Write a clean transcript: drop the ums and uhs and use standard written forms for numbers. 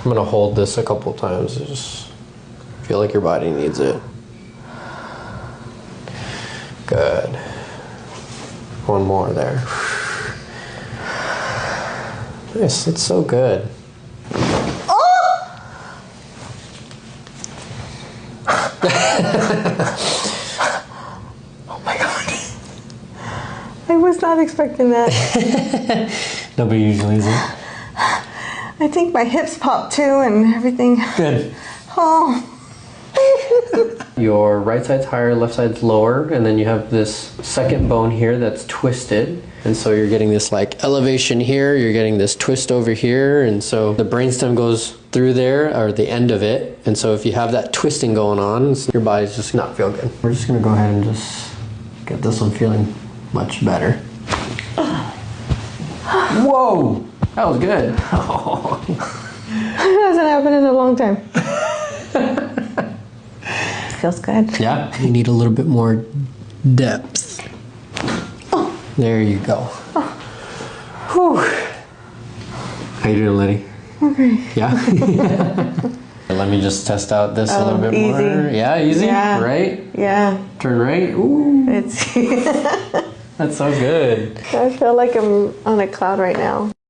I'm gonna hold this a couple times. I just feel like your body needs it. Good. One more there. Nice, it's so good. Oh my God. I was not expecting that. Nobody usually is it. I think my hips popped too and everything. Good. Oh. Your right side's higher, left side's lower, and then you have this second bone here that's twisted. And so you're getting this like elevation here, you're getting this twist over here, and so the brainstem goes through there, or the end of it. And so if you have that twisting going on, your body's just not feel good. We're just gonna go ahead and just get this one feeling much better. Whoa, that was good. That hasn't happened in a long time. Feels good. Yeah, you need a little bit more depth. Oh. There you go. Oh. Whew. How you doing, Liddy? Okay. Yeah? Let me just test out this a little bit easy. more. Yeah, easy? Yeah. Right? Yeah. Turn right? Ooh. It's That's so good. I feel like I'm on a cloud right now.